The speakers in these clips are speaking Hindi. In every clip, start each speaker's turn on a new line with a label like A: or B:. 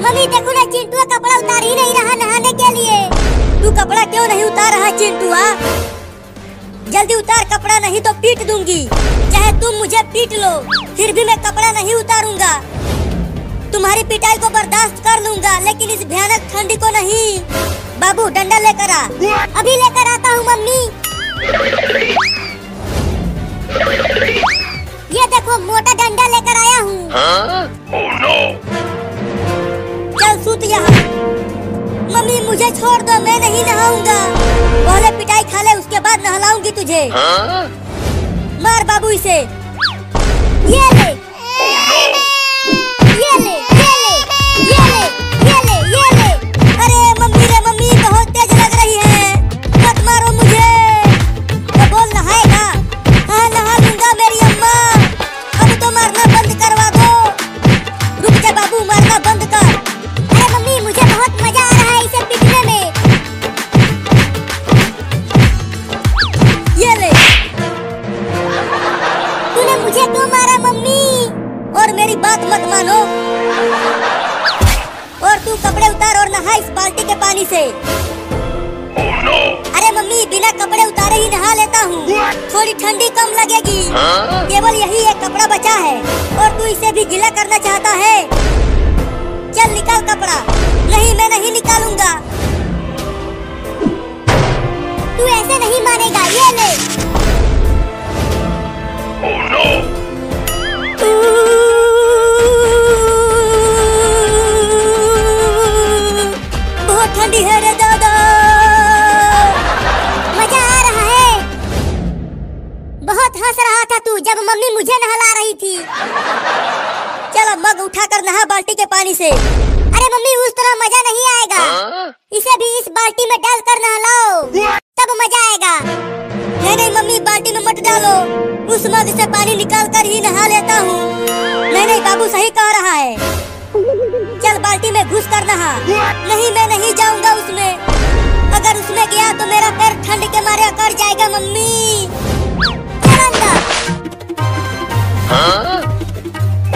A: मम्मी देखो ना, चिंटुआ कपड़ा उतार ही नहीं रहा नहाने के लिए।
B: तू कपड़ा क्यों नहीं उतार रहा चिंटुआ? जल्दी उतार कपड़ा, नहीं तो पीट दूंगी। चाहे तुम मुझे पीट लो, फिर भी मैं कपड़ा नहीं उतारूंगा। तुम्हारी पिटाई को बर्दाश्त कर लूंगा, लेकिन इस भयानक ठंडी को नहीं। बाबू डंडा लेकर आ।
A: अभी लेकर आता हूँ मम्मी। ये देखो मोटा डंडा लेकर आया हूँ।
C: Oh no!
B: चल सूत यहाँ। मम्मी मुझे छोड़ दो, मैं नहीं नहाऊंगा। पहले पिटाई खा ले, उसके बाद नहलाऊंगी तुझे। मार बाबू इसे।
A: ये ले, ये ले, ये ले, ये ले, ये ले, ये ले।
B: अरे मम्मी रे मम्मी, बहुत तेज लग रही है, मत मारो मुझे। तो बोल नहाएगा? हाँ नहा लूंगा मेरी अम्मा। अब तो मारना बंद करवा दो। रुक जा बाबू, मारना बंद कर।
A: अरे मम्मी मुझे बहुत मजा आ रहा है इसे पीटने में।
B: ये ले।
A: तूने मुझे क्यों मारा मम्मी?
B: और मेरी बात मत मानो। और तू कपड़े उतार और नहा इस बाल्टी के पानी से।
C: Oh no!
B: अरे मम्मी बिना कपड़े उतारे ही नहा लेता हूँ, थोड़ी ठंडी कम लगेगी। केवल यही एक कपड़ा बचा है और तू इसे भी गीला करना चाहता है। चल निकाल कपड़ा। नहीं मैं नहीं निकालूंगा।
A: तू ऐसे नहीं मानेगा। ये ले।
C: Oh no!
B: बहुत ठंडी है रे दादा।
A: मजा आ रहा है। बहुत हंस रहा था तू जब मम्मी मुझे नहला रही थी।
B: चल अब मग उठाकर नहा बाल्टी के पानी से।
A: अरे मम्मी उस तरह मजा नहीं आएगा। इसे भी इस बाल्टी में डालकर नहलाओ, तब मजा आएगा।
B: नहीं नहीं मम्मी, बाल्टी में मत डालो। उस मग से पानी निकाल कर ही नहा लेता हूँ। नहीं नहीं बाबू सही कह रहा है। चल बाल्टी में घुस कर नहा। नहीं मैं नहीं जाऊंगा उसमें। अगर उसमें गया तो मेरा पैर ठंड के मारे अकड़ जाएगा मम्मी।
A: चल अंदर।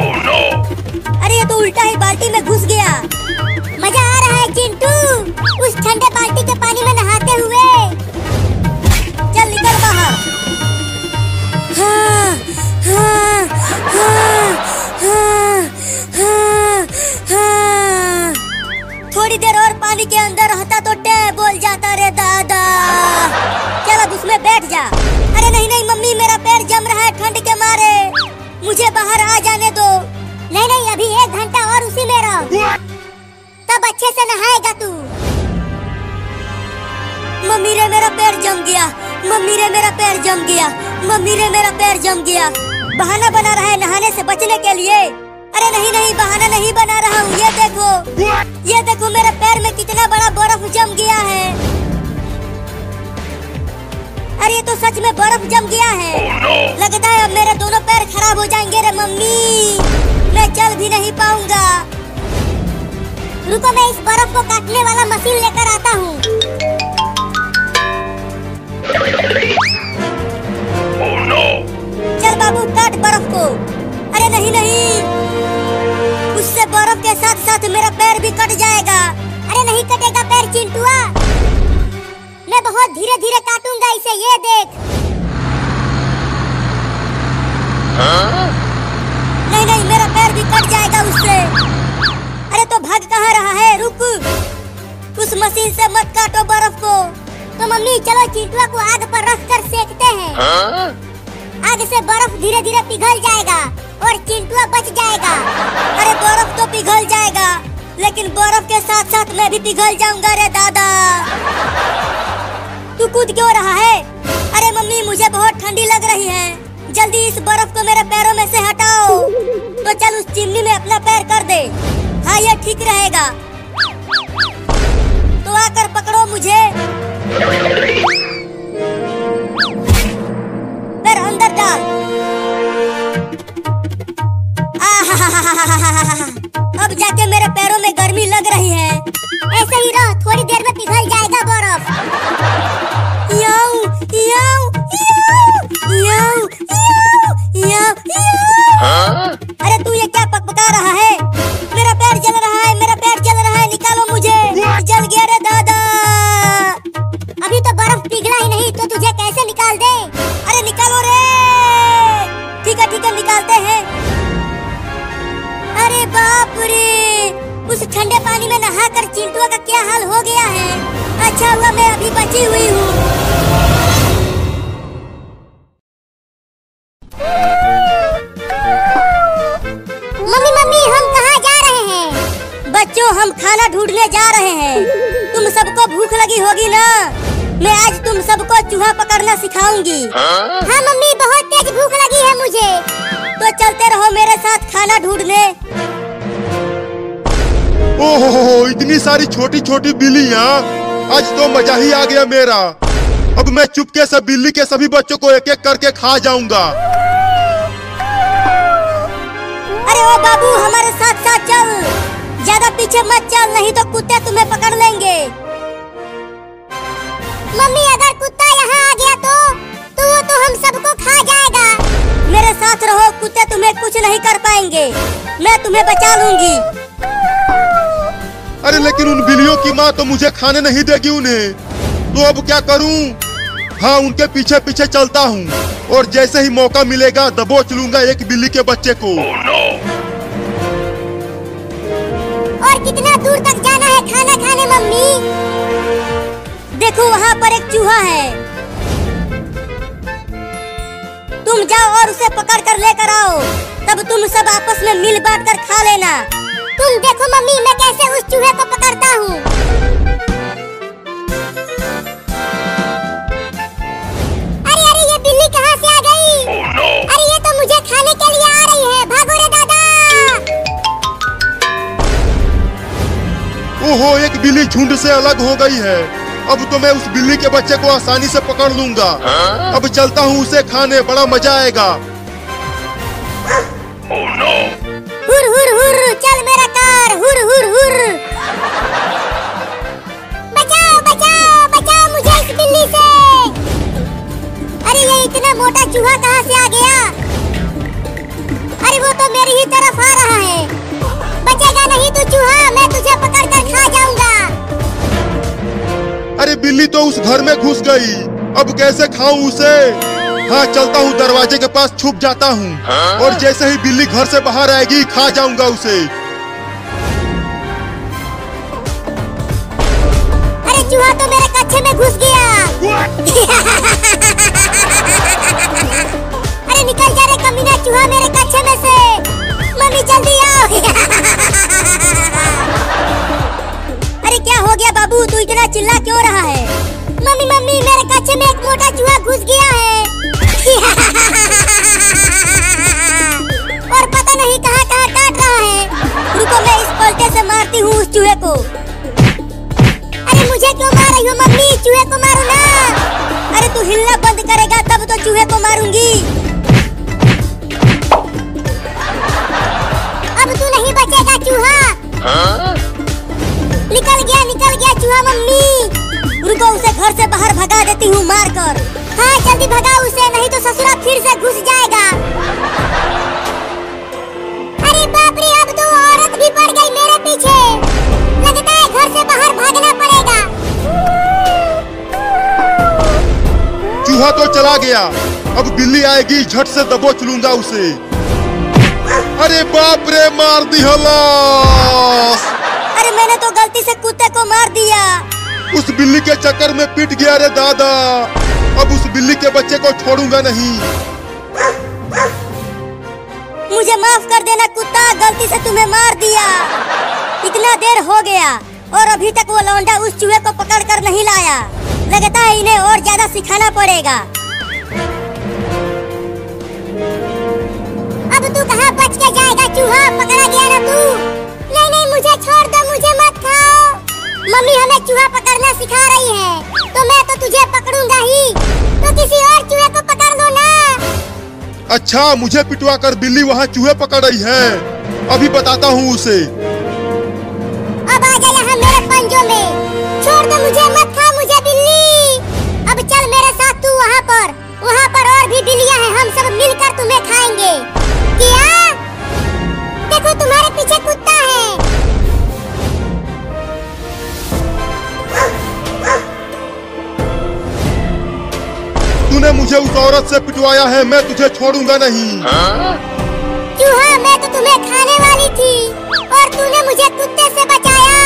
C: Oh no!
B: अरे ये तो उल्टा ही बाल्टी में घुस गया।
A: मजा आ रहा है चिंटू उस ठंडे बाल्टी के पानी में नहाते हुए।
B: चल निकल बाहर। हाँ, हाँ, हाँ, हाँ, हाँ, हाँ। थोड़ी देर और पानी के अंदर रहता तो टे बोल जाता रे दादा। चल अब उसमें बैठ जा। अरे नहीं नहीं मम्मी, मेरा पैर जम रहा है ठंड के मारे, मुझे बाहर आ जाने दो।
A: नहीं नहीं अभी 1 घंटा और उसी में रहो, तब अच्छे से नहाएगा तू।
B: मम्मी रे मेरा पैर जम गया। मम्मी रे मेरा पैर जम गया। मम्मी रे मेरा पैर जम गया। बहाना बना रहा है नहाने से बचने के लिए। अरे नहीं नहीं बहाना नहीं बना रहा हूँ। ये देखो मेरे पैर में कितना बड़ा बर्फ जम गया है। अरे ये तो सच में बर्फ जम गया है। लगता है अब मेरे दोनों पैर खराब हो जाएंगे रे मम्मी, मैं चल भी नहीं पाऊंगा।
A: रुको मैं इस बर्फ को काटने वाला मशीन लेकर आता हूँ।
C: Oh no!
B: चल बाबू काट बर्फ को। अरे नहीं नहीं, उससे बर्फ के साथ साथ मेरा पैर भी कट जाएगा।
A: अरे नहीं कटेगा पैर चिंटुआ, मैं बहुत धीरे धीरे काटूंगा इसे, ये देख।
B: नहीं नहीं मेरा पैर भी कट जाएगा उससे। अरे तो भाग कहाँ रहा है, रुक। उस मशीन से मत काटो बर्फ को।
A: तो मम्मी चलो चिंटुआ को आग पर रख कर सेकते हैं। आग से बर्फ धीरे धीरे पिघल जाएगा और चिंटुआ बच जाएगा।
B: अरे बर्फ तो पिघल जाएगा, लेकिन बर्फ के साथ साथ मैं भी पिघल जाऊंगा रे दादा। तू कूद क्यों रहा है? अरे मम्मी मुझे बहुत ठंडी लग रही है, जल्दी इस बर्फ को मेरे पैरों में से हटाओ। तो चल उस चिमनी में अपना पैर कर दे। हाँ ये ठीक रहेगा। तो आकर पकड़ो मुझे। पैर अंदर डाल। अब जाके मेरे पैरों में गर्मी लग रही है।
A: ऐसे ही रहो, थोड़ी देर में पिघल जाएगा बर्फ।
B: याऊ, याऊ, याऊ, याऊ, याऊ, याऊ, याऊ। अरे तू ये क्या पकपका रहा है? मेरा पैर जल रहा है, मेरा पैर चिंटुआ का क्या हाल हो गया है। अच्छा हुआ मैं अभी बची हुई हूँ।
A: मम्मी मम्मी हम कहाँ जा रहे हैं?
B: बच्चों हम खाना ढूंढने जा रहे हैं। तुम सबको भूख लगी होगी ना। मैं आज तुम सबको चूहा पकड़ना सिखाऊंगी।
A: हाँ मम्मी बहुत तेज भूख लगी है मुझे।
B: तो चलते रहो मेरे साथ खाना ढूंढने।
D: ओहो इतनी सारी छोटी छोटी बिल्लियाँ, आज तो मजा ही आ गया मेरा। अब मैं चुपके से बिल्ली के सभी बच्चों को एक एक करके खा जाऊंगा।
B: अरे ओ बाबू हमारे साथ साथ चल, ज्यादा पीछे मत चल नहीं तो कुत्ते तुम्हें पकड़ लेंगे।
A: मम्मी अगर कुत्ता यहाँ आ गया तो वो तो हम सबको खा जाएगा।
B: मेरे साथ रहो, कुत्ते तुम्हें कुछ नहीं कर पाएंगे। मैं तुम्हें बचा लूंगी।
D: अरे लेकिन उन बिल्लियों की माँ तो मुझे खाने नहीं देगी उन्हें, तो अब क्या करूं? हाँ उनके पीछे पीछे चलता हूँ और जैसे ही मौका मिलेगा दबोच लूंगा एक बिल्ली के बच्चे को।
A: और कितना दूर तक जाना है खाना खाने मम्मी?
B: देखो वहाँ पर एक चूहा है, तुम जाओ और उसे पकड़ कर लेकर आओ, तब तुम सब आपस में मिल बांट कर खा लेना।
A: तुम देखो मम्मी मैं कैसे उस चूहे को पकड़ता हूँ। अरे अरे ये बिल्ली कहाँ से आ गई? अरे ये तो मुझे खाने के लिए आ रही है, भागो रे दादा।
D: ओहो एक बिल्ली झुंड से अलग हो गई है। अब तो मैं उस बिल्ली के बच्चे को आसानी से पकड़ लूंगा। अब चलता हूँ उसे खाने, बड़ा मजा आएगा।
A: हुर हुर हुर चल मेरा कार, हुर हुर हुर। बचाओ बचाओ बचाओ मुझे इस बिल्ली से। अरे ये इतना मोटा चूहा कहाँ से आ गया? अरे वो तो मेरी ही तरफ आ रहा है। बचेगा नहीं तू चूहा, मैं तुझे पकड़ कर खा जाऊंगा।
D: अरे बिल्ली तो उस घर में घुस गई, अब कैसे खाऊं उसे? हाँ चलता हूँ दरवाजे के पास छुप जाता हूँ और जैसे ही बिल्ली घर से बाहर आएगी खा जाऊंगा उसे।
A: अरे चूहा तो मेरे कच्छे में घुस गया। अरे निकल जा रे कमीना चूहा मेरे कच्छे में से। मम्मी जल्दी आओ।
B: अरे क्या हो गया बाबू, तू इतना चिल्ला क्यों रहा है?
A: मम्मी मम्मी मेरे कच्छे में एक मोटा चूहा घुस गया है। और पता नहीं कहाँ कहाँ काट रहा है।
B: रुको मैं इस पलटे से मारती हूँ उस चूहे को।
A: अरे मुझे क्यों मार रही हो मम्मी? चूहे को मारो ना।
B: अरे तू हिलना बंद करेगा तब तो चूहे को मारूंगी।
A: अब तू नहीं बचेगा चूहा। निकल गया चूहा मम्मी।
B: रुको उसे घर से बाहर भगा देती हूँ मार कर।
A: हाँ जल्दी भगाओ उसे, नहीं तो ससुरा फिर से घुस जाएगा। अरे बाप रे अब तो औरत भी पड़ गई मेरे पीछे। लगता है घर से बाहर भागना पड़ेगा।
D: चूहा तो चला गया, अब बिल्ली आएगी झट से दबोच लूंगा उसे। अरे बाप रे मार दी हलास।
B: अरे मैंने तो गलती से कुत्ते को मार दिया।
D: उस बिल्ली के चक्कर में पिट गया रे दादा। अब उस बिल्ली के बच्चे को छोड़ूंगा नहीं।
B: मुझे माफ कर देना कुत्ता, गलती से तुम्हें मार दिया। इतना देर हो गया और अभी तक वो लौंडा उस चूहे को पकड़ कर नहीं लाया। लगता है इन्हें और ज्यादा सिखाना पड़ेगा।
A: अब तू कहाँ बच के जाएगा चूहा, पकड़ा गया ना तू। नहीं मुझे छोड़ दो, मुझे मत खाओ। मम्मी हमें चूहा पकड़ना सिखा रही है, तो मैं तो तुझे पकड़ूंगा ही। तो किसी और चूहे को पकड़ लो ना।
D: अच्छा मुझे पिटवा कर बिल्ली वहाँ चूहे पकड़ रही है, अभी बताता हूँ उसे।
A: अब आ जा यहाँ मेरे पंजों में। छोड़ दो मुझे, मत खा मुझे बिल्ली। अब चल मेरे साथ तू वहाँ पर और भी बिल्लियाँ हैं, हम सब मिलकर तुम्हें खाएंगे। क्या? देखो तुम्हारे पीछे कुत्ता है।
D: तूने मुझे उस औरत से पिटवाया है, मैं तुझे छोड़ूंगा नहीं।
A: चूहा मैं तो तुम्हें खाने वाली थी और तूने मुझे कुत्ते से बचाया।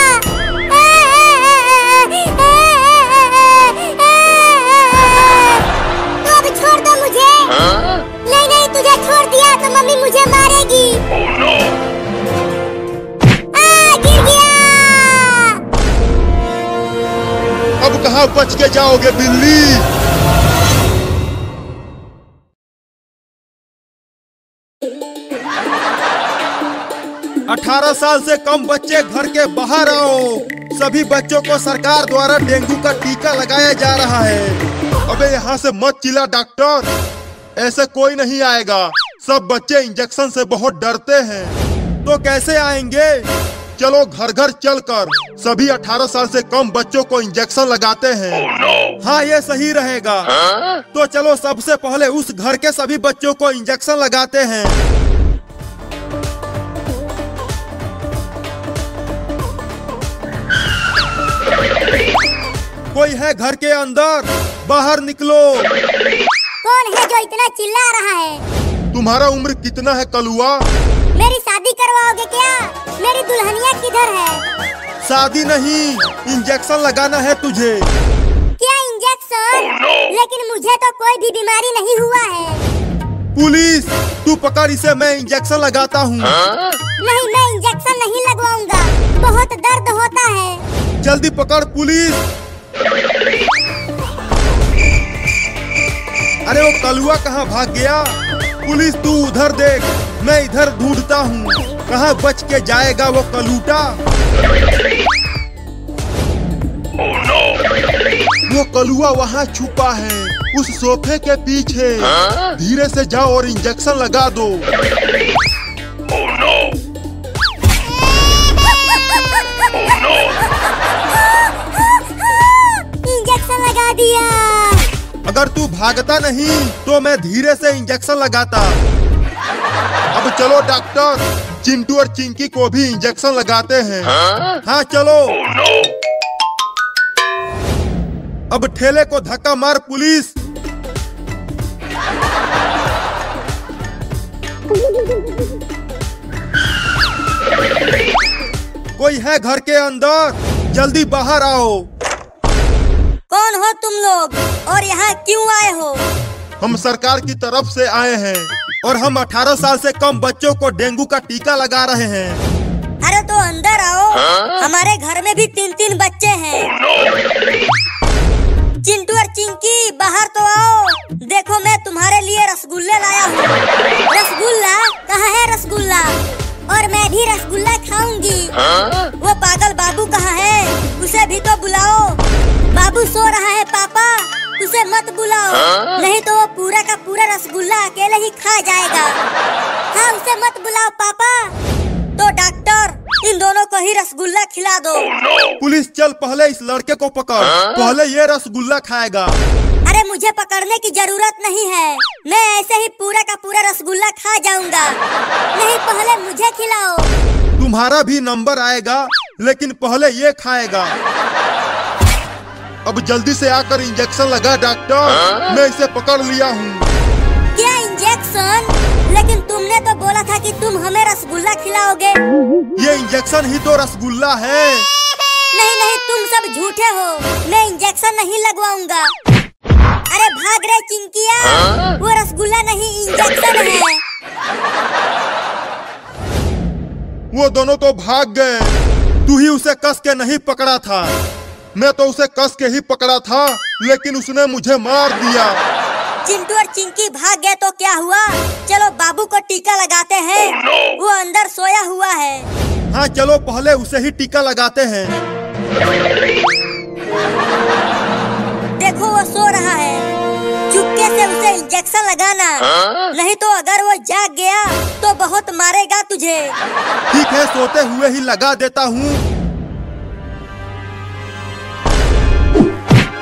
D: अब कहाँ बच के जाओगे बिल्ली? अठारह साल से कम बच्चे घर के बाहर आओ। सभी बच्चों को सरकार द्वारा डेंगू का टीका लगाया जा रहा है। अबे यहाँ से मत चिल्ला डॉक्टर, ऐसे कोई नहीं आएगा। सब बच्चे इंजेक्शन से बहुत डरते हैं। तो कैसे आएंगे? चलो घर घर चलकर सभी 18 साल से कम बच्चों को इंजेक्शन लगाते हैं।
C: Oh no!
D: हाँ ये सही रहेगा। तो चलो सबसे पहले उस घर के सभी बच्चों को इंजेक्शन लगाते हैं। कोई है घर के अंदर? बाहर निकलो।
A: कौन है जो इतना चिल्ला रहा है?
D: तुम्हारा उम्र कितना है कलुआ?
A: मेरी शादी करवाओगे क्या? मेरी दुल्हनिया किधर है?
D: शादी नहीं, इंजेक्शन लगाना है तुझे।
A: क्या इंजेक्शन?
C: Oh no!
A: लेकिन मुझे तो कोई भी बीमारी नहीं हुआ है।
D: पुलिस, तू पकड़ इसे, मैं इंजेक्शन लगाता हूँ।
A: नहीं, मैं इंजेक्शन नहीं लगवाऊंगा, बहुत दर्द होता है।
D: जल्दी पकड़ पुलिस। अरे वो कलुआ कहाँ भाग गया? पुलिस तू उधर देख, मैं इधर ढूंढता हूँ। कहाँ बच के जाएगा वो कलूटा?
C: Oh no!
D: वो कलुआ वहाँ छुपा है, उस सोफे के पीछे। धीरे से जाओ और इंजेक्शन लगा दो।
C: Oh no! Oh no!
A: Injection लगा दिया।
D: अगर तू भागता नहीं तो मैं धीरे से इंजेक्शन लगाता। अब चलो डॉक्टर, चिंटू और चिंकी को भी इंजेक्शन लगाते हैं। हाँ चलो।
C: Oh no!
D: अब ठेले को धक्का मार पुलिस। कोई है घर के अंदर? जल्दी बाहर आओ।
B: कौन हो तुम लोग और यहाँ क्यों आए हो?
D: हम सरकार की तरफ से आए हैं और हम 18 साल से कम बच्चों को डेंगू का टीका लगा रहे हैं।
B: अरे तो अंदर आओ, हमारे घर में भी 3-3 बच्चे हैं। चिंटू और चिंकी बाहर तो आओ, देखो मैं तुम्हारे लिए रसगुल्ले लाया हूँ।
A: रसगुल्ला? कहाँ है रसगुल्ला? और मैं भी रसगुल्ला खाऊंगी।
B: वो पागल बाबू कहाँ है? उसे भी तो बुलाओ।
A: बाबू सो रहा है पापा, उसे मत बुलाओ, नहीं तो वो पूरा का पूरा रसगुल्ला अकेले ही खा जाएगा। हाँ उसे मत बुलाओ पापा।
B: तो डॉक्टर, इन दोनों को ही रसगुल्ला खिला दो।
D: पुलिस चल, पहले इस लड़के को पकड़, पहले ये रसगुल्ला खाएगा।
B: अरे मुझे पकड़ने की जरूरत नहीं है, मैं ऐसे ही पूरा का पूरा रसगुल्ला खा जाऊंगा।
A: नहीं, पहले मुझे खिलाओ।
D: तुम्हारा भी नंबर आएगा, लेकिन पहले ये खाएगा। अब जल्दी से आकर इंजेक्शन लगा डॉक्टर, मैं इसे पकड़ लिया हूँ।
A: क्या इंजेक्शन? लेकिन तुमने तो बोला था कि तुम हमें रसगुल्ला खिलाओगे।
D: ये इंजेक्शन ही तो रसगुल्ला है।
A: नहीं नहीं, तुम सब झूठे हो, मैं इंजेक्शन नहीं लगवाऊंगा। अरे भाग रहे चिंकिया, वो रसगुल्ला नहीं इंजेक्शन है।
D: वो दोनों तो भाग गए, तू ही उसे कस के नहीं पकड़ा था। मैं तो उसे कस के ही पकड़ा था, लेकिन उसने मुझे मार दिया।
B: चिंटू और चिंकी भाग गए तो क्या हुआ? चलो बाबू को टीका लगाते हैं, वो अंदर सोया हुआ है।
D: हाँ चलो पहले उसे ही टीका लगाते हैं।
B: देखो वो सो रहा है, चुपके से उसे इंजेक्शन लगाना, नहीं तो अगर वो जाग गया तो बहुत मारेगा तुझे।
D: ठीक है, सोते हुए ही लगा देता हूँ।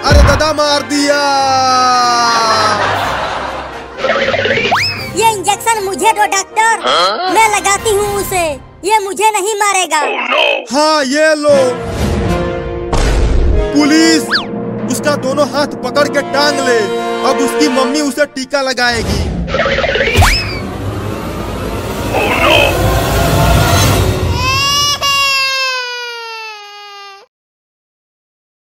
D: अरे दादा मार दिया।
A: ये इंजेक्शन मुझे दो डॉक्टर, मैं लगाती हूँ उसे, ये मुझे नहीं मारेगा।
D: हाँ ये लो। पुलिस, उसका दोनों हाथ पकड़ के टांग ले, अब उसकी मम्मी उसे टीका लगाएगी।